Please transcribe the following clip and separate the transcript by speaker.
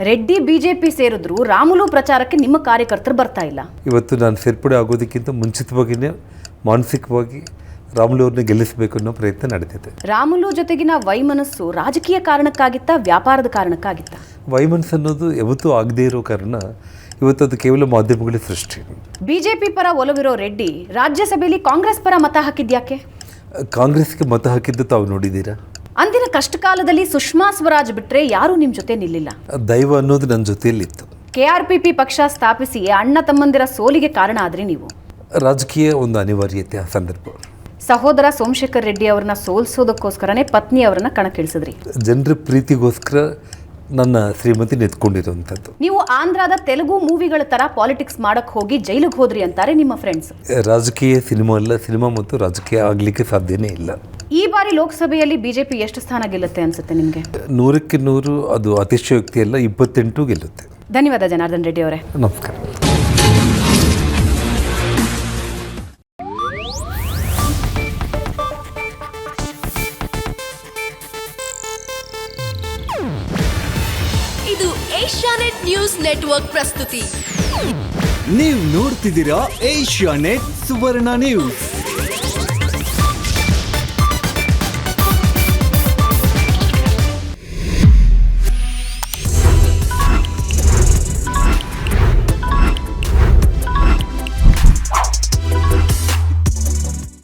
Speaker 1: Reddy BJP ಸೇರಿದ್ರು ರಾಮುಲು ಪ್ರಚಾರಕ್ಕೆ ನಿಮ್ಮ ಕಾರ್ಯಕರ್ತರು ಬರ್ತಾ ಇಲ್ಲ.
Speaker 2: ಇವತ್ತು ನಾನು ಸೇರ್ಪಡೆ ಆಗೋದಕ್ಕಿಂತ ಮುಂಚಿತವಾಗಿಯೇ ಮಾನಸಿಕವಾಗಿ ರಾಮುಲು ಅವ್ರನ್ನ ಗೆಲ್ಲಿಸಬೇಕು ಅನ್ನೋ ಪ್ರಯತ್ನ ನಡೆದಿದೆ.
Speaker 1: ರಾಮುಲು ಜೊತೆಗಿನ ವೈಮನಸ್ಸು ರಾಜಕೀಯ ಕಾರಣಕ್ಕಾಗಿತ್ತಾ, ವ್ಯಾಪಾರದ ಕಾರಣಕ್ಕಾಗಿತ್ತಾ?
Speaker 2: ವೈಮನಸ್ಸು ಅನ್ನೋದು ಯಾವತ್ತೂ ಆಗದೇ ಇರೋ ಕಾರಣ ಇವತ್ತು ಅದು ಕೇವಲ ಮಾಧ್ಯಮಗಳ ಸೃಷ್ಟಿ.
Speaker 1: ಬಿಜೆಪಿ ಪರ ಒಲವಿರೋ ರೆಡ್ಡಿ ರಾಜ್ಯಸಭೆಯಲ್ಲಿ ಕಾಂಗ್ರೆಸ್ ಪರ ಮತ ಹಾಕಿದ್ಯಾಕೆ?
Speaker 2: ಕಾಂಗ್ರೆಸ್ಗೆ ಮತ ಹಾಕಿದ್ದು ತಾವು ನೋಡಿದ್ದೀರಾ?
Speaker 1: ಅಂದಿನ ಕಷ್ಟ ಕಾಲದಲ್ಲಿ ಸುಷ್ಮಾ ಸ್ವರಾಜ್ ಬಿಟ್ರೆ ಯಾರೂ ನಿಮ್ಮ ಜೊತೆ ನಿಲ್ಲಿಲ್ಲ.
Speaker 2: ದೈವ ಅನ್ನೋದು ನನ್ನ ಜೊತೆಯಲ್ಲಿತ್ತು.
Speaker 1: KRPP ಪಕ್ಷ ಸ್ಥಾಪಿಸಿ ಅಣ್ಣ ತಮ್ಮಂದಿರ ಸೋಲಿಗೆ ಕಾರಣ ಆದ್ರಿ ನೀವು.
Speaker 2: ರಾಜಕೀಯ ಒಂದು ಅನಿವಾರ್ಯತೆ ಆ ಸಂದರ್ಭ.
Speaker 1: ಸಹೋದರ ಸೋಮಶೇಖರ್ ರೆಡ್ಡಿ ಅವರನ್ನ ಸೋಲಿಸೋದಕ್ಕೋಸ್ಕರನೇ ಪತ್ನಿ ಅವರನ್ನ ಕಣಕ್ಕಿಳಿಸಿದ್ರಿ.
Speaker 2: ಜನರ ಪ್ರೀತಿಗೋಸ್ಕರ ನನ್ನ ಶ್ರೀಮತಿ ನೆತ್ಕೊಂಡಿರುವಂಥದ್ದು.
Speaker 1: ನೀವು ಆಂಧ್ರದ ತೆಲುಗು ಮೂವಿಗಳ ತರ ಪಾಲಿಟಿಕ್ಸ್ ಮಾಡಕ್ ಹೋಗಿ ಜೈಲಿಗೆ ಹೋದ್ರಿ ಅಂತಾರೆ ನಿಮ್ಮ ಫ್ರೆಂಡ್ಸ್.
Speaker 2: ರಾಜಕೀಯ ಸಿನಿಮಾ ಅಲ್ಲ, ಸಿನಿಮಾ ಮತ್ತು ರಾಜಕೀಯ ಆಗಲಿಕ್ಕೆ ಸಾಧ್ಯನೇ ಇಲ್ಲ.
Speaker 1: ಈ ಬಾರಿ ಲೋಕಸಭೆಯಲ್ಲಿ ಬಿಜೆಪಿ ಎಷ್ಟು ಸ್ಥಾನ ಗೆಲ್ಲುತ್ತೆ ಅನ್ಸುತ್ತೆ ನಿಮಗೆ?
Speaker 2: 100ಕ್ಕೆ 100 ಅದು ಅತಿಶಯೋಕ್ತಿ ಅಲ್ಲ, 28 ಗೆಲ್ಲುತ್ತೆ.
Speaker 1: ಧನ್ಯವಾದ ಜನಾರ್ದನ್ ರೆಡ್ಡಿ ಅವರೇ.
Speaker 2: ನಮಸ್ಕಾರ.
Speaker 3: ಇದು ಏಷ್ಯಾನೆಟ್ ನ್ಯೂಸ್ ನೆಟ್ವರ್ಕ್ ಪ್ರಸ್ತುತಿ.
Speaker 4: ನೀವು ನೋಡ್ತಿದ್ದೀರಾ ಏಷ್ಯಾನೆಟ್ ಸುವರ್ಣ ನ್ಯೂಸ್.